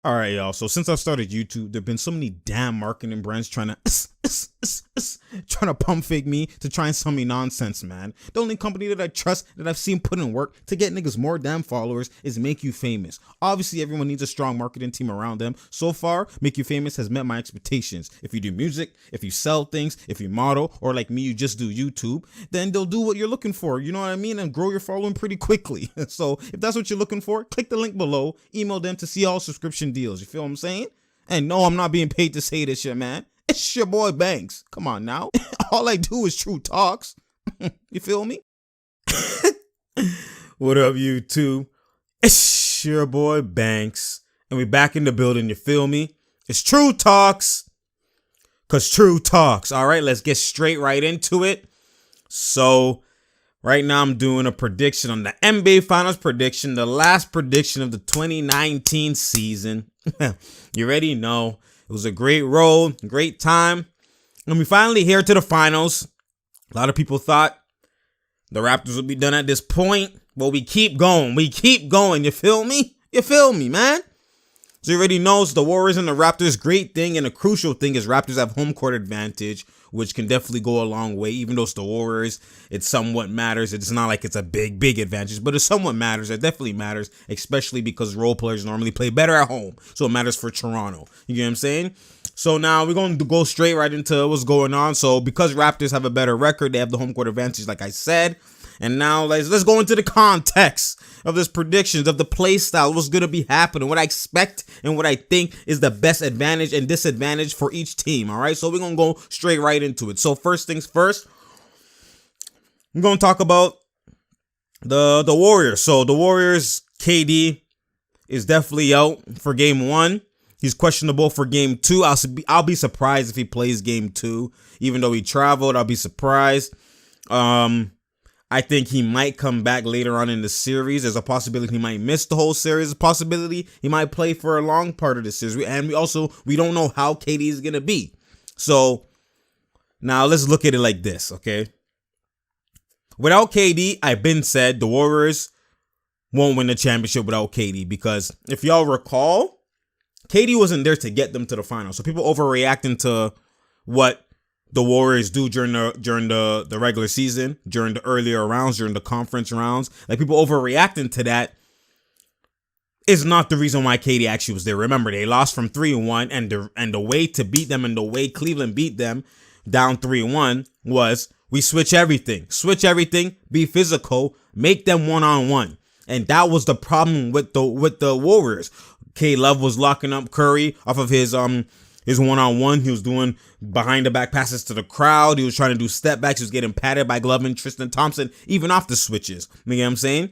All right, y'all. So since I've started YouTube, there've been so many damn marketing brands trying to pump fake me to try and sell me nonsense, man. The only company that I trust that I've seen put in work to get niggas more damn followers is Make You Famous. Obviously, everyone needs a strong marketing team around them. So far, Make You Famous has met my expectations. If you do music, if you sell things, if you model, or like me, you just do YouTube, then they'll do what you're looking for. You know what I mean? And grow your following pretty quickly. So if that's what you're looking for, click the link below, email them to see all subscription deals. You feel what I'm saying? And no, I'm not being paid to say this shit, man. It's your boy Banks. Come on now. All I do is true talks. You feel me? What up, YouTube? It's your boy Banks. And we back in the building, you feel me? It's true talks. Cause true talks. All right, let's get straight right into it. So right now I'm doing a prediction on the NBA Finals prediction, the last prediction of the 2019 season. You already know it was a great roll, great time. And we finally here to the finals. A lot of people thought the Raptors would be done at this point, but we keep going. We keep going. You feel me? You feel me, man? So you already know it's the Warriors and the Raptors. Great thing and a crucial thing is Raptors have home court advantage, which can definitely go a long way. Even though it's the Warriors, it somewhat matters. It's not like it's a big advantage, but it somewhat matters. It definitely matters, especially because role players normally play better at home. So it matters for Toronto. You get what I'm saying? So now we're going to go straight right into what's going on. So because Raptors have a better record, they have the home court advantage, like I said. And now let's go into the context of this predictions of the play style, what's going to be happening, what I expect and what I think is the best advantage and disadvantage for each team. All right, so we're going to go straight right into it. So first things first, I'm going to talk about the Warriors. So the Warriors, KD is definitely out for game 1. He's questionable for game 2. I'll be surprised if he plays game 2, even though he traveled. I'll be surprised. I think he might come back later on in the series. There's a possibility he might miss the whole series. There's a possibility he might play for a long part of the series. And we don't know how KD is going to be. So now let's look at it like this, okay? Without KD, I've been said the Warriors won't win the championship without KD. Because if y'all recall, KD wasn't there to get them to the finals. So people overreacting to what the Warriors do during the regular season, during the earlier rounds, during the conference rounds. Like, people overreacting to that is not the reason why KD actually was there. Remember, they lost from 3-1, and the way to beat them and the way Cleveland beat them down 3-1 was we switch everything, be physical, make them one-on-one. And that was the problem with the Warriors. K-Love was locking up Curry off of his one-on-one. He was doing behind the back passes to the crowd. He was trying to do step backs. He was getting patted by Glove and Tristan Thompson, even off the switches. You know what I'm saying?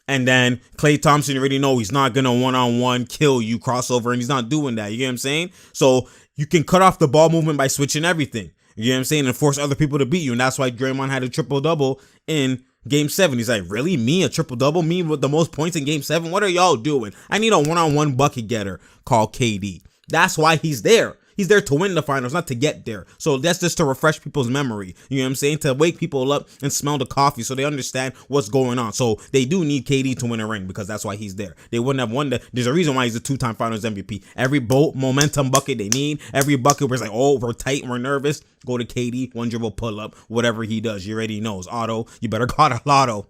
And then Klay Thompson, you already know he's not going to one-on-one kill you, crossover, and he's not doing that. You get what I'm saying? So you can cut off the ball movement by switching everything. You know what I'm saying? And force other people to beat you. And that's why Draymond had a triple-double in Game 7. He's like, really? Me? A triple-double? Me with the most points in Game 7? What are y'all doing? I need a one-on-one bucket getter called KD. That's why he's there. He's there to win the finals, not to get there. So that's just to refresh people's memory. You know what I'm saying? To wake people up and smell the coffee so they understand what's going on. So they do need KD to win a ring because that's why he's there. They wouldn't have won there's a reason why he's a 2-time finals MVP. Every momentum bucket they need, every bucket where it's like, oh, we're tight and we're nervous, go to KD, one dribble pull up, whatever he does. You already knows. Otto, you better call it lotto.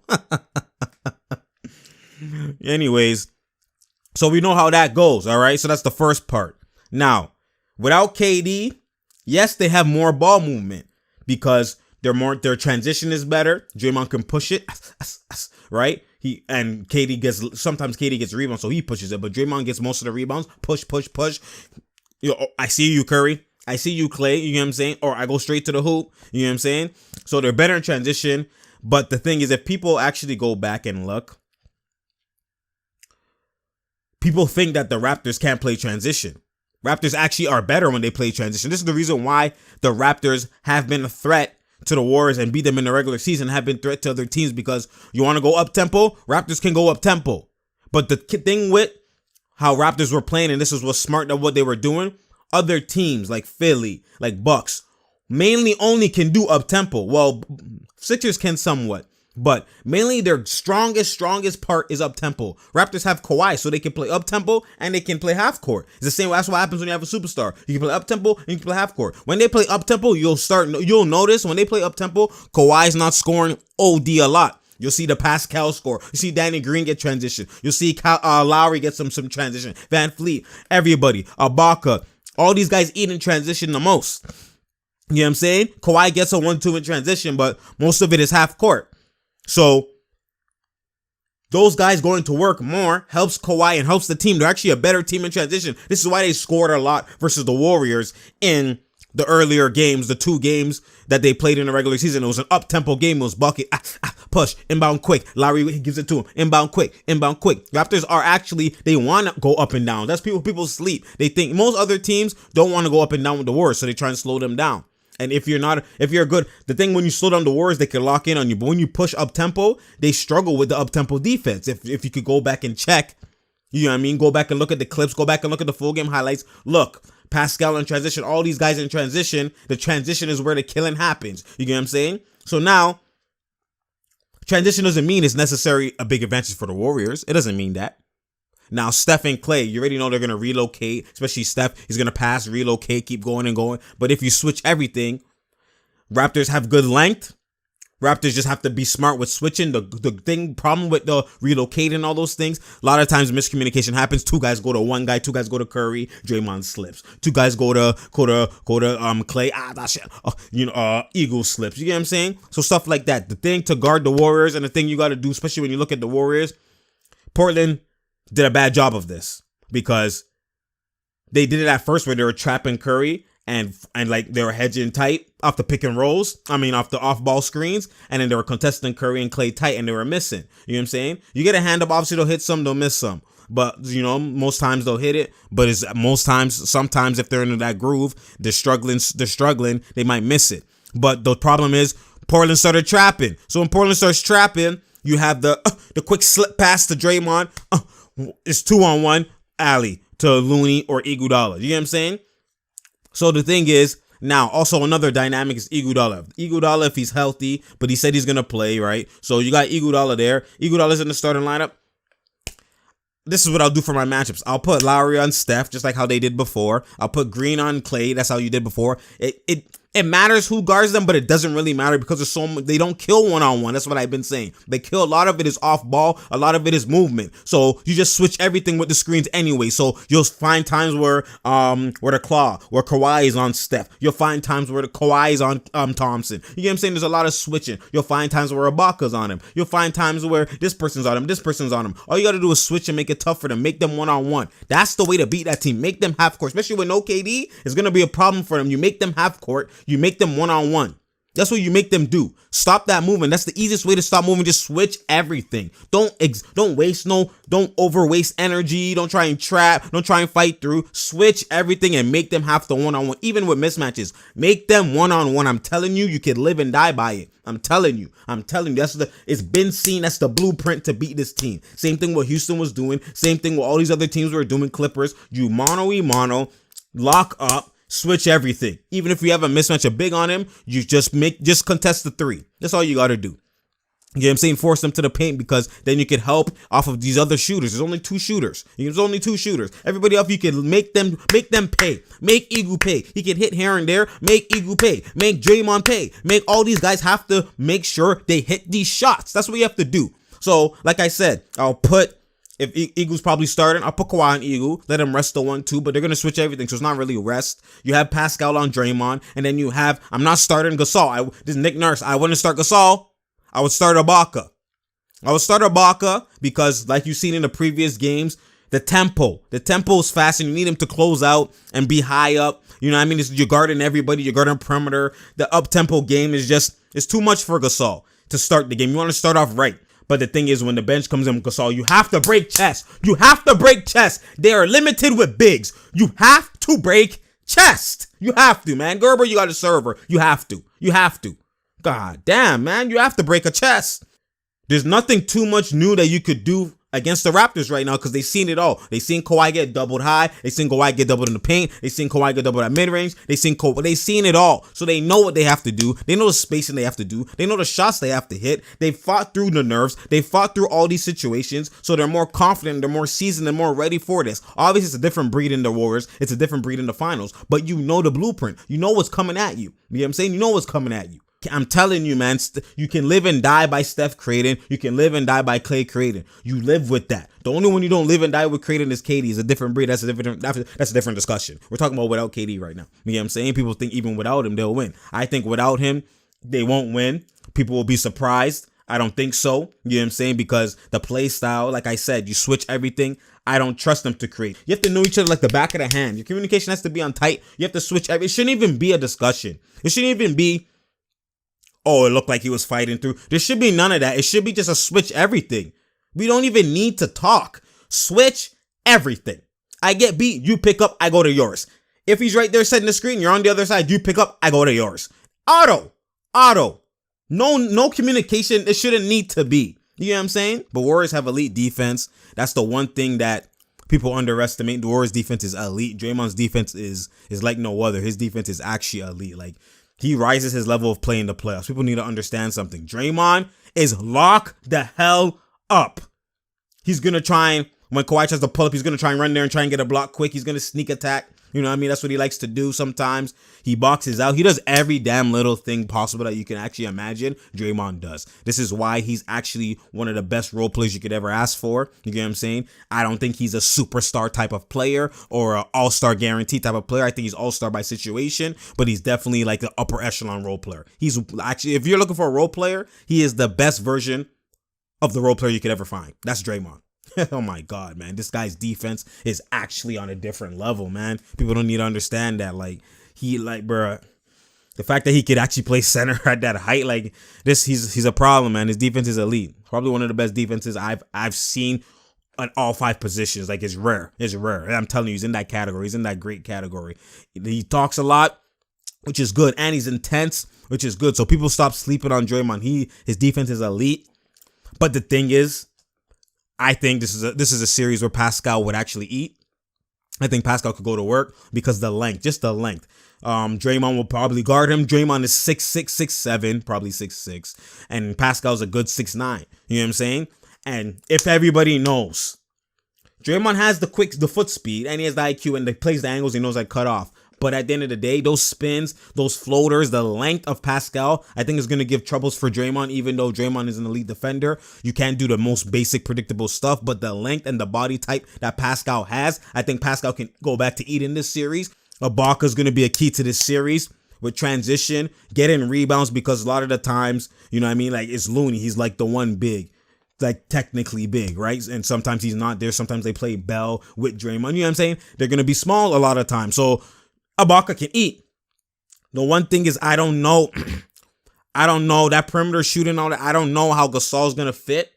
Anyways, so we know how that goes, all right? So that's the first part. Now, without KD, yes, they have more ball movement because their transition is better. Draymond can push it, right? Sometimes KD gets rebounds, so he pushes it, but Draymond gets most of the rebounds. Push. I see you, Curry. I see you, Klay. You know what I'm saying? Or I go straight to the hoop. You know what I'm saying? So they're better in transition. But the thing is, if people actually go back and look, people think that the Raptors can't play transition. Raptors actually are better when they play transition. This is the reason why the Raptors have been a threat to the Warriors and beat them in the regular season, have been a threat to other teams, because you want to go up-tempo? Raptors can go up-tempo. But the thing with how Raptors were playing, and this is what's smart of what they were doing, other teams like Philly, like Bucks, mainly only can do up-tempo. Well, Sixers can somewhat. But mainly their strongest part is up tempo. Raptors have Kawhi, so they can play up tempo and they can play half court. It's the same. That's what happens when you have a superstar. You can play up tempo and you can play half court. When they play up tempo, you'll notice when they play up tempo, Kawhi's not scoring OD a lot. You'll see the Pascal score. You see Danny Green get transition. You'll see Lowry get some transition. Van Fleet, everybody, Ibaka, all these guys eat in transition the most. You know what I'm saying? Kawhi gets a 1-2 in transition, but most of it is half court. So those guys going to work more helps Kawhi and helps the team. They're actually a better team in transition. This is why they scored a lot versus the Warriors in the earlier games, the 2 games that they played in the regular season. It was an up-tempo game. It was bucket, push, inbound quick. Lowry gives it to him. Inbound quick. Raptors are actually, they want to go up and down. That's people sleep. They think most other teams don't want to go up and down with the Warriors, so they try and slow them down. And if you're good, the thing when you slow down the Warriors, they can lock in on you. But when you push up tempo, they struggle with the up tempo defense. If you could go back and check, you know what I mean? Go back and look at the clips, go back and look at the full game highlights. Look, Pascal in transition, all these guys in transition, the transition is where the killing happens. You get what I'm saying? So now, transition doesn't mean it's necessarily a big advantage for the Warriors. It doesn't mean that. Now, Steph and Clay, you already know they're going to relocate, especially Steph. He's going to pass, relocate, keep going and going. But if you switch everything, Raptors have good length. Raptors just have to be smart with switching. The problem with the relocating and all those things, a lot of times miscommunication happens. 2 guys go to one guy, 2 guys go to Curry, Draymond slips. 2 guys go to Clay, that shit. Eagle slips. You get what I'm saying? So stuff like that. The thing to guard the Warriors and the thing you got to do, especially when you look at the Warriors, Portland did a bad job of this because they did it at first where they were trapping Curry and like they were hedging tight off the pick and rolls. Off the off ball screens, and then they were contesting Curry and Clay tight and they were missing. You know what I'm saying? You get a hand up, obviously they'll hit some, they'll miss some. But most times they'll hit it. But sometimes if they're in that groove, they're struggling, they might miss it. But the problem is Portland started trapping. So when Portland starts trapping, you have the quick slip pass to Draymond. It's 2-on-1 alley to Looney or Iguodala. You get what I'm saying? So the thing is, now also another dynamic is Iguodala. Iguodala, if he's healthy, but he said he's gonna play, right? So you got Iguodala there. Iguodala's in the starting lineup. This is what I'll do for my matchups. I'll put Lowry on Steph, just like how they did before. I'll put Green on Clay. That's how you did before. It matters who guards them, but it doesn't really matter because there's so much, they don't kill one-on-one. That's what I've been saying. They kill, a lot of it is off ball, a lot of it is movement. So you just switch everything with the screens anyway. So you'll find times where Kawhi is on Steph. You'll find times where the Kawhi is on Thompson. You get what I'm saying? There's a lot of switching. You'll find times where Ibaka's on him. You'll find times where this person's on him, this person's on him. All you got to do is switch and make it tough for them. Make them one-on-one. That's the way to beat that team. Make them half court, especially with no KD. It's going to be a problem for them. You make them half court. You make them one-on-one. That's what you make them do. Stop that movement. That's the easiest way to stop moving. Just switch everything. Don't overwaste energy. Don't try and trap. Don't try and fight through. Switch everything and make them have the one-on-one. Even with mismatches, make them one-on-one. I'm telling you, you can live and die by it. I'm telling you. It's been seen. That's the blueprint to beat this team. Same thing what Houston was doing. Same thing what all these other teams were doing. Clippers. You mono, lock up. Switch everything. Even if you have a mismatch, a big on him, you just contest the 3. That's all you got to do. You know what I'm saying? Force them to the paint because then you can help off of these other shooters. There's only 2 shooters. Everybody else, you can make them pay. Make Igu pay. He can hit here and there. Make Igu pay. Make Draymond pay. Make all these guys have to make sure they hit these shots. That's what you have to do. So, like I said, if Eagle's probably starting, I'll put Kawhi on Eagle. Let him rest the 1-2, but they're going to switch everything, so it's not really rest. You have Pascal on Draymond, and then you have, I'm not starting Gasol. This is Nick Nurse. I wouldn't start Gasol. I would start Ibaka. Because, like you've seen in the previous games, the tempo is fast, and you need him to close out and be high up. You know what I mean? You're guarding everybody. You're guarding perimeter. The up-tempo game it's too much for Gasol to start the game. You want to start off right. But the thing is, when the bench comes in, Gasol, you have to break chest. They are limited with bigs. You have to break chest. You have to, man. Gerber, you got a server. You have to. God damn, man. You have to break a chest. There's nothing too much new that you could do against the Raptors right now because they seen it all. They seen Kawhi get doubled high. They seen Kawhi get doubled in the paint. They seen Kawhi get doubled at mid-range. They seen it all. So they know what they have to do. They know the spacing they have to do. They know the shots they have to hit. They fought through the nerves. They fought through all these situations. So they're more confident. They're more seasoned. They're more ready for this. Obviously, it's a different breed in the Warriors. It's a different breed in the finals. But you know the blueprint. You know what's coming at you. You know what I'm saying? You know what's coming at you. I'm telling you, man, you can live and die by Steph creating. You can live and die by Klay creating. You live with that. The only one you don't live and die with creating is KD. It's a different breed. That's a different discussion. We're talking about without KD right now. You know what I'm saying? People think even without him, they'll win. I think without him, they won't win. People will be surprised. I don't think so. You know what I'm saying? Because the play style, like I said, you switch everything. I don't trust them to create. You have to know each other like the back of the hand. Your communication has to be on tight. You have to switch everything. It shouldn't even be a discussion. It shouldn't even be, oh, it looked like he was fighting through. There should be none of that. It should be just a switch everything. We don't even need to talk. Switch everything. I get beat, you pick up, I go to yours. If he's right there setting the screen, you're on the other side, you pick up, I go to yours. Auto. No communication. It shouldn't need to be. You know what I'm saying? But Warriors have elite defense. That's the one thing that people underestimate. The Warriors defense is elite. Draymond's defense is like no other. His defense is actually elite. Like, he rises his level of play in the playoffs. People need to understand something. Draymond is lock the hell up. He's going to try and, when Kawhi tries to pull up, he's going to try and run there and try and get a block quick. He's going to sneak attack. You know what I mean? That's what he likes to do sometimes. He boxes out. He does every damn little thing possible that you can actually imagine. Draymond does. This is why he's actually one of the best role players you could ever ask for. You get what I'm saying? I don't think he's a superstar type of player or an all-star guarantee type of player. I think he's all-star by situation, but he's definitely like the upper echelon role player. He's actually, if you're looking for a role player, he is the best version of the role player you could ever find. That's Draymond. Oh my God, man. This guy's defense is actually on a different level, man. People don't need to understand that. Bruh, the fact that he could actually play center at that height, like this, he's a problem, man. His defense is elite. Probably one of the best defenses I've seen on all 5 positions. Like, it's rare. It's rare. I'm telling you, he's in that category. He's in that great category. He talks a lot, which is good. And he's intense, which is good. So people stop sleeping on Draymond. His defense is elite. But the thing is, I think this is a series where Pascal would actually eat. I think Pascal could go to work because the length. Draymond will probably guard him. Draymond is 6'6", 6'7", probably 6'6", and Pascal's a good 6'9". You know what I'm saying? And if everybody knows, Draymond has the foot speed, and he has the IQ, and he plays the angles. He knows how to cut off. But at the end of the day, those spins, those floaters, the length of Pascal, I think is going to give troubles for Draymond, even though Draymond is an elite defender. You can't do the most basic, predictable stuff, but the length and the body type that Pascal has, I think Pascal can go back to eating this series. Ibaka is going to be a key to this series with transition, getting rebounds, because a lot of the times, you know what I mean, like, it's Looney. He's like the one big, like technically big, right? And sometimes he's not there. Sometimes they play Bell with Draymond. You know what I'm saying? They're going to be small a lot of times. So Ibaka can eat. The one thing is, I don't know that perimeter shooting, all that. I don't know how Gasol's going to fit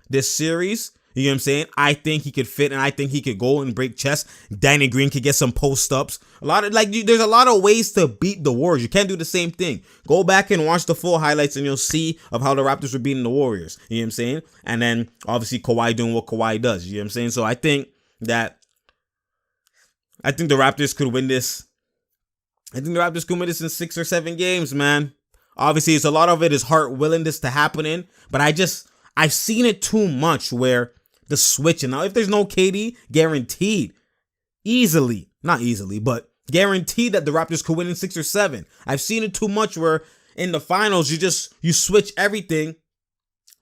this series. You know what I'm saying? I think he could fit, and I think he could go and break chest. Danny Green could get some post-ups. There's a lot of ways to beat the Warriors. You can't do the same thing. Go back and watch the full highlights, and you'll see of how the Raptors were beating the Warriors. You know what I'm saying? And then, obviously, Kawhi doing what Kawhi does. You know what I'm saying? So I think the Raptors could win this. I think the Raptors could win this in 6 or 7 games, man. Obviously, it's a lot of it is heart willing this to happen in, but I've seen it too much where the switching. Now, if there's no KD, guaranteed, not easily, but guaranteed that the Raptors could win in 6 or 7. I've seen it too much where in the finals, you switch everything.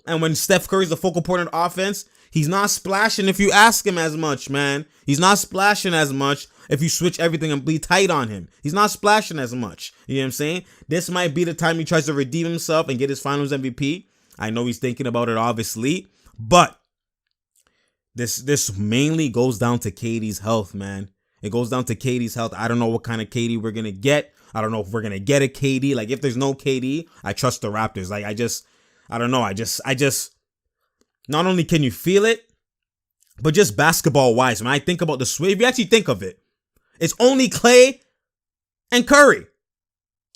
And when Steph Curry's the focal point of the offense, he's not splashing if you ask him as much, man. He's not splashing as much if you switch everything and be tight on him. He's not splashing as much. You know what I'm saying? This might be the time he tries to redeem himself and get his finals MVP. I know he's thinking about it, obviously, but this mainly goes down to KD's health, man. It goes down to KD's health. I don't know what kind of KD we're going to get. I don't know if we're going to get a KD. Like, if there's no KD, I trust the Raptors. Like, I don't know. I just, not only can you feel it, but just basketball wise, when I think about the switch, if you actually think of it, it's only Klay and Curry.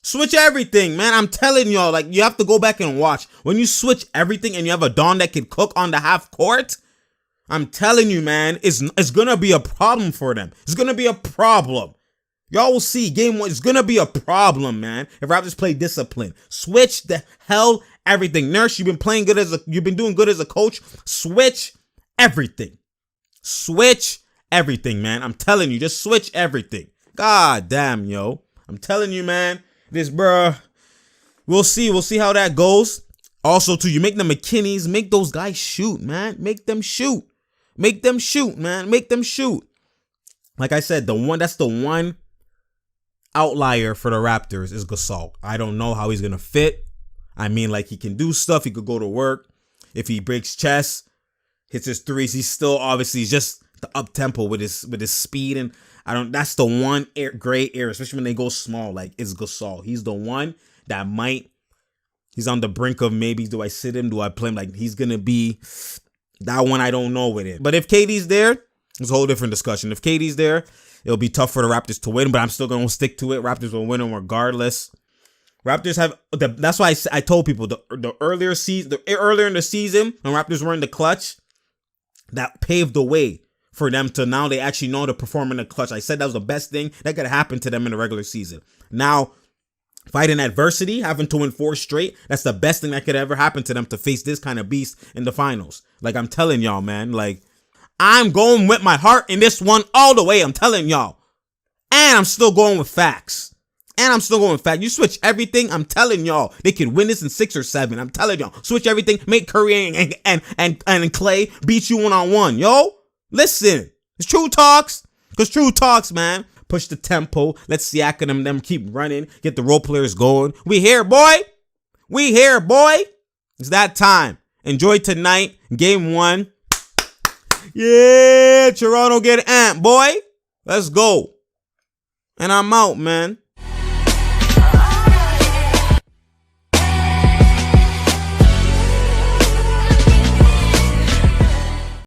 Switch everything, man. I'm telling y'all, like, you have to go back and watch. When you switch everything and you have a Don that can cook on the half court, I'm telling you, man, it's going to be a problem for them. It's going to be a problem. Y'all will see game 1. It's going to be a problem, man. If Raptors play discipline, switch the hell everything. Nurse, you've been doing good as a coach. Switch everything. Switch everything, man. I'm telling you, just switch everything. God damn, yo. I'm telling you, man. This, bruh. We'll see. We'll see how that goes. Also, too, you make the McKinneys, make those guys shoot, man. Make them shoot. Make them shoot, man. Make them shoot. Like I said, that's the one outlier for the Raptors is Gasol. I don't know how he's going to fit. I mean, like, he can do stuff. He could go to work. If he breaks chest, hits his threes, he's still obviously just the up-tempo with his speed. And that's the one gray area, especially when they go small, like, it's Gasol. He's the one that he's on the brink of maybe, do I sit him? Do I play him? Like, he's going to be that one I don't know with it. But if KD's there, it's a whole different discussion. If KD's there, it'll be tough for the Raptors to win, but I'm still going to stick to it. Raptors will win them regardless. Raptors have that's why I told people the earlier in the season when Raptors were in the clutch, that paved the way for them to now they actually know to perform in the clutch. I said that was the best thing that could happen to them in the regular season. Now, fighting adversity, having to win 4 straight, that's the best thing that could ever happen to them to face this kind of beast in the finals. Like, I'm telling y'all, man, like, I'm going with my heart in this one all the way. I'm telling y'all. And I'm still going with facts. You switch everything. I'm telling y'all, they can win this in 6 or 7. I'm telling y'all, switch everything. Make Curry and Clay beat you 1-on-1. Yo, listen, it's true talks. Cause true talks, man. Push the tempo. Let's Siakam and them keep running. Get the role players going. We here, boy. It's that time. Enjoy tonight. Game 1. Yeah, Toronto get amped, boy. Let's go. And I'm out, man.